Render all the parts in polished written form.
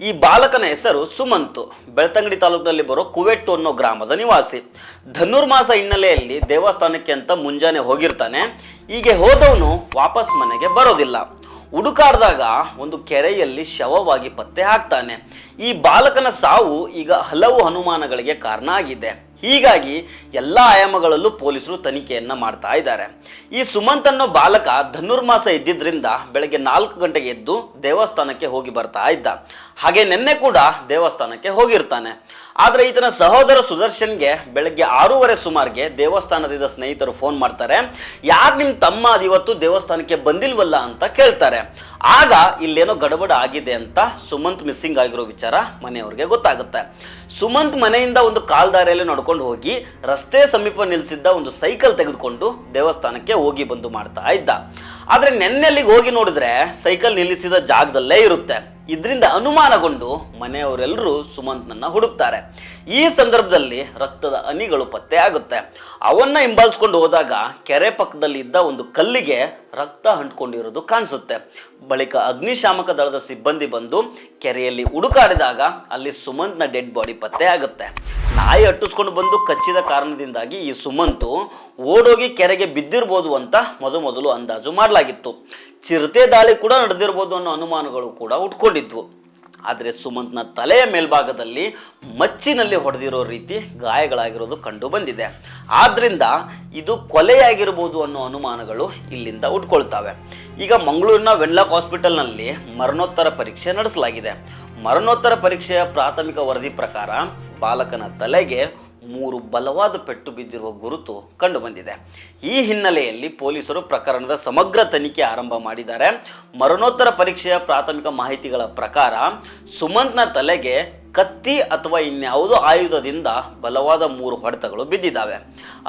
ಈ ಬಾಲಕನ ಹೆಸರು ಸುಮಂತ್. ಬೆಳ್ತಂಗಡಿ ತಾಲೂಕಿನಲ್ಲಿ ಬರೋ ಕುವೆಟ್ಟು ಅನ್ನೋ ಗ್ರಾಮದ ನಿವಾಸಿ. ಧನುರ್ಮಾಸ ಹಿನ್ನೆಲೆಯಲ್ಲಿ ದೇವಸ್ಥಾನಕ್ಕೆ ಅಂತ ಮುಂಜಾನೆ ಹೋಗಿರ್ತಾನೆ. ಹೀಗೆ ಹೋದವನು ವಾಪಸ್ ಮನೆಗೆ ಬರೋದಿಲ್ಲ. ಹುಡುಕಾಡಿದಾಗ ಒಂದು ಕೆರೆಯಲ್ಲಿ ಶವವಾಗಿ ಪತ್ತೆ ಹಾಕ್ತಾನೆ. ಈ ಬಾಲಕನ ಸಾವು ಈಗ ಹಲವು ಅನುಮಾನಗಳಿಗೆ ಕಾರಣ ಆಗಿದೆ. ಹೀಗಾಗಿ ಎಲ್ಲ ಆಯಾಮಗಳಲ್ಲೂ ಪೊಲೀಸರು ತನಿಖೆಯನ್ನ ಮಾಡ್ತಾ ಇದ್ದಾರೆ. ಈ ಸುಮಂತ್ ಅನ್ನೋ ಬಾಲಕ ಧನುರ್ಮಾಸ ಇದ್ದಿದ್ರಿಂದ ಬೆಳಗ್ಗೆ 4 ಗಂಟೆಗೆ ಎದ್ದು ದೇವಸ್ಥಾನಕ್ಕೆ ಹೋಗಿ ಬರ್ತಾ ಇದ್ದ. ಹಾಗೆ ನಿನ್ನೆ ಕೂಡ ದೇವಸ್ಥಾನಕ್ಕೆ ಹೋಗಿರ್ತಾನೆ. ಆದರೆ ಈತನ ಸಹೋದರ ಸುದರ್ಶನ್ಗೆ ಬೆಳಗ್ಗೆ 6:30 ಸುಮಾರಿಗೆ ದೇವಸ್ಥಾನದಿಂದ ಸ್ನೇಹಿತರು ಫೋನ್ ಮಾಡ್ತಾರೆ. ಯಾಕೆ ನಿಮ್ಮ ತಮ್ಮ ಇವತ್ತು ದೇವಸ್ಥಾನಕ್ಕೆ ಬಂದಿಲ್ವಲ್ಲ ಅಂತ ಕೇಳ್ತಾರೆ. ಆಗ ಇಲ್ಲೇನೋ ಗಡಬಡ ಆಗಿದೆ ಅಂತ ಸುಮಂತ್ ಮಿಸ್ಸಿಂಗ್ ಆಗಿರೋ ವಿಚಾರ ಮನೆಯವ್ರಿಗೆ ಗೊತ್ತಾಗುತ್ತೆ. ಸುಮಂತ್ ಮನೆಯಿಂದ ಒಂದು ಕಾಲ್ದಾರಿಯಲ್ಲಿ ನಡ್ಕೊಂಡು ಹೋಗಿ ರಸ್ತೆ ಸಮೀಪ ನಿಲ್ಲಿಸಿದ್ದ ಒಂದು ಸೈಕಲ್ ತೆಗೆದುಕೊಂಡು ದೇವಸ್ಥಾನಕ್ಕೆ ಹೋಗಿ ಬಂದು ಮಾಡ್ತಾ ಇದ್ದ. ಆದ್ರೆ ನೆನ್ನೆಲ್ಲಿಗೆ ಹೋಗಿ ನೋಡಿದ್ರೆ ಸೈಕಲ್ ನಿಲ್ಲಿಸಿದ ಜಾಗದಲ್ಲೇ ಇರುತ್ತೆ. ಇದರಿಂದ ಅನುಮಾನಗೊಂಡು ಮನೆಯವರೆಲ್ಲರೂ ಸುಮಂತ್ನನ್ನ ಹುಡುಕ್ತಾರೆ. ಈ ಸಂದರ್ಭದಲ್ಲಿ ರಕ್ತದ ಹನಿಗಳು ಪತ್ತೆ ಆಗುತ್ತೆ. ಅವನ್ನ ಹಿಂಬಾಲಿಸ್ಕೊಂಡು ಹೋದಾಗ ಕೆರೆ ಪಕ್ಕದಲ್ಲಿ ಇದ್ದ ಒಂದು ಕಲ್ಲಿಗೆ ರಕ್ತ ಅಂಟ್ಕೊಂಡಿರೋದು ಕಾಣಿಸುತ್ತೆ. ಬಳಿಕ ಅಗ್ನಿಶಾಮಕ ದಳದ ಸಿಬ್ಬಂದಿ ಬಂದು ಕೆರೆಯಲ್ಲಿ ಹುಡುಕಾಡಿದಾಗ ಅಲ್ಲಿ ಸುಮಂತ್ನ ಡೆಡ್ ಬಾಡಿ ಪತ್ತೆ ಆಗುತ್ತೆ. ನಾಯಿ ಅಟ್ಟಿಸ್ಕೊಂಡು ಬಂದು ಕಚ್ಚಿದ ಕಾರಣದಿಂದಾಗಿ ಈ ಸುಮಂತು ಓಡೋಗಿ ಕೆರೆಗೆ ಬಿದ್ದಿರ್ಬೋದು ಅಂತ ಮೊದಲು ಅಂದಾಜು ಮಾಡಲಾಗಿತ್ತು. ಚಿರತೆ ದಾಳಿ ಕೂಡ ನಡೆದಿರ್ಬೋದು ಅನ್ನೋ ಅನುಮಾನಗಳು ಕೂಡ ಉಟ್ಕೊಂಡಿದ್ವು. ಆದರೆ ಸುಮಂತ್ನ ತಲೆಯ ಮೇಲ್ಭಾಗದಲ್ಲಿ ಮಚ್ಚಿನಲ್ಲಿ ಹೊಡೆದಿರೋ ರೀತಿ ಗಾಯಗಳಾಗಿರೋದು ಕಂಡು ಬಂದಿದೆ. ಆದ್ರಿಂದ ಇದು ಕೊಲೆಯಾಗಿರ್ಬೋದು ಅನ್ನೋ ಅನುಮಾನಗಳು ಇಲ್ಲಿಂದ ಉಟ್ಕೊಳ್ತವೆ. ಈಗ ಮಂಗಳೂರಿನ ವೆನ್ಲಾಕ್ ಹಾಸ್ಪಿಟಲ್ನಲ್ಲಿ ಮರಣೋತ್ತರ ಪರೀಕ್ಷೆ ನಡೆಸಲಾಗಿದೆ. ಮರಣೋತ್ತರ ಪರೀಕ್ಷೆಯ ಪ್ರಾಥಮಿಕ ವರದಿ ಪ್ರಕಾರ ಬಾಲಕನ ತಲೆಗೆ 3 ಬಲವಾದ ಪೆಟ್ಟು ಬಿದ್ದಿರುವ ಗುರುತು ಕಂಡು ಬಂದಿದೆ. ಈ ಹಿನ್ನೆಲೆಯಲ್ಲಿ ಪೊಲೀಸರು ಪ್ರಕರಣದ ಸಮಗ್ರ ತನಿಖೆ ಆರಂಭ ಮಾಡಿದ್ದಾರೆ. ಮರಣೋತ್ತರ ಪರೀಕ್ಷೆಯ ಪ್ರಾಥಮಿಕ ಮಾಹಿತಿಗಳ ಪ್ರಕಾರ ಸುಮಂತ್ನ ತಲೆಗೆ ಕತ್ತಿ ಅಥವಾ ಇನ್ಯಾವುದೋ ಆಯುಧದಿಂದ ಬಲವಾದ 3 ಹೊಡೆತಗಳು ಬಿದ್ದಿದ್ದಾವೆ.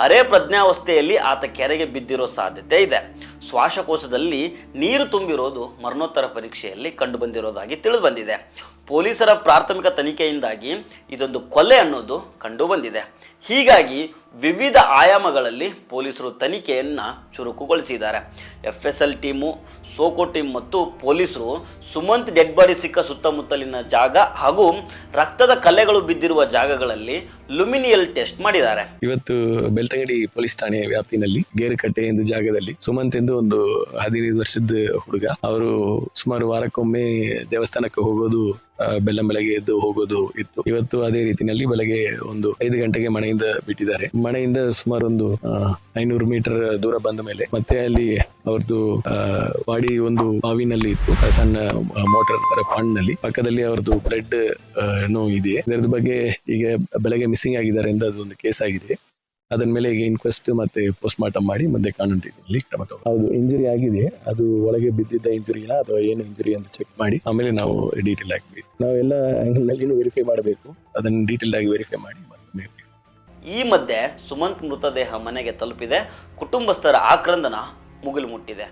ಅರೆ ಪ್ರಜ್ಞಾವಸ್ಥೆಯಲ್ಲಿ ಆತ ಕೆರೆಗೆ ಬಿದ್ದಿರೋ ಸಾಧ್ಯತೆ ಇದೆ. ಶ್ವಾಸಕೋಶದಲ್ಲಿ ನೀರು ತುಂಬಿರೋದು ಮರಣೋತ್ತರ ಪರೀಕ್ಷೆಯಲ್ಲಿ ಕಂಡು ಬಂದಿರೋದಾಗಿ ತಿಳಿದು ಬಂದಿದೆ. ಪೊಲೀಸರ ಪ್ರಾಥಮಿಕ ತನಿಖೆಯಿಂದಾಗಿ ಇದೊಂದು ಕೊಲೆ ಅನ್ನೋದು ಕಂಡು ಬಂದಿದೆ. ಹೀಗಾಗಿ ವಿವಿಧ ಆಯಾಮಗಳಲ್ಲಿ ಪೊಲೀಸರು ತನಿಖೆಯನ್ನು ಚುರುಕುಗೊಳಿಸಿದ್ದಾರೆ. FSL ಟೀಮು, ಸೋಕೋ ಟೀಮ್ ಮತ್ತು ಪೊಲೀಸರು ಸುಮಂತ್ ಡೆಡ್ ಬಾಡಿ ಸಿಕ್ಕ ಸುತ್ತಮುತ್ತಲಿನ ಜಾಗ ಹಾಗೂ ರಕ್ತದ ಕಲೆಗಳು ಬಿದ್ದಿರುವ ಜಾಗಗಳಲ್ಲಿ ಲುಮಿನಿಯಲ್ ಟೆಸ್ಟ್ ಮಾಡಿದ್ದಾರೆ. ಇವತ್ತು ಬೆಳ್ತಂಗಡಿ ಪೊಲೀಸ್ ಠಾಣೆ ವ್ಯಾಪ್ತಿನಲ್ಲಿ ಗೇರುಕಟ್ಟೆ ಎಂದು ಜಾಗದಲ್ಲಿ ಸುಮಂತ್ ಎಂದು ಒಂದು 15 ವರ್ಷದ ಹುಡುಗ, ಅವರು ಸುಮಾರು ವಾರಕ್ಕೊಮ್ಮೆ ದೇವಸ್ಥಾನಕ್ಕೆ ಹೋಗೋದು, ಬೆಳಗ್ಗೆ ಎದ್ದು ಹೋಗೋದು ಇತ್ತು. ಇವತ್ತು ಅದೇ ರೀತಿಯಲ್ಲಿ ಬೆಳಗ್ಗೆ ಒಂದು 5 ಗಂಟೆಗೆ ಮನೆಯಿಂದ ಬಿಟ್ಟಿದ್ದಾರೆ. ಮನೆಯಿಂದ ಸುಮಾರು ಒಂದು 500 ಮೀಟರ್ ದೂರ ಬಂದ ಮೇಲೆ ಮತ್ತೆ ಅಲ್ಲಿ ಅವ್ರದ್ದು ಬಾಡಿ ಒಂದು ಬಾವಿನಲ್ಲಿ ಇತ್ತು, ಸಣ್ಣ ಮೋಟರ್ ತರ ಪಾಂಡ್ ನಲ್ಲಿ. ಪಕ್ಕದಲ್ಲಿ ಅವ್ರದ್ದು ಬ್ಲಡ್ ಇದೆ. ಇದರದ ಬಗ್ಗೆ ಈಗ ಬೆಳಗ್ಗೆ ಮಿಸ್ಸಿಂಗ್ ಆಗಿದ್ದಾರೆ ಅಂತ ಅದೊಂದು ಕೇಸ್ ಆಗಿದೆ. ಅದರ ಮೇಲೆ ಈಗ ಇನ್ಕ್ವೆಸ್ಟ್ ಮತ್ತೆ ಪೋಸ್ಟ್ ಮಾರ್ಟಮ್ ಮಾಡಿ ಮತ್ತೆ ಕಾನೂನು ರೀತಿಯಲ್ಲಿ ಕ್ರಮ ತಗೋ. ಹೌದು, ಇಂಜುರಿ ಆಗಿದೆ. ಅದು ಒಳಗೆ ಬಿದ್ದಿದ್ದ ಇಂಜುರಿನ ಅಥವಾ ಏನು ಇಂಜುರಿ ಅಂತ ಚೆಕ್ ಮಾಡಿ ಆಮೇಲೆ ನಾವು ಡೀಟೇಲ್ ಆಗಿ ನಾವೆಲ್ಲ ಆಂಗಲ್ ನಲ್ಲಿ ವೆರಿಫೈ ಮಾಡಬೇಕು. ಅದನ್ನು ಡೀಟೇಲ್ ಆಗಿ ವೆರಿಫೈ ಮಾಡಿ. ಈ ಮಧ್ಯೆ ಸುಮಂತ್ ಮೃತದೇಹ ಮನೆಗೆ ತಲುಪಿದೆ. ಕುಟುಂಬಸ್ಥರ ಆಕ್ರಂದನ ಮುಗಿಲು ಮುಟ್ಟಿದೆ.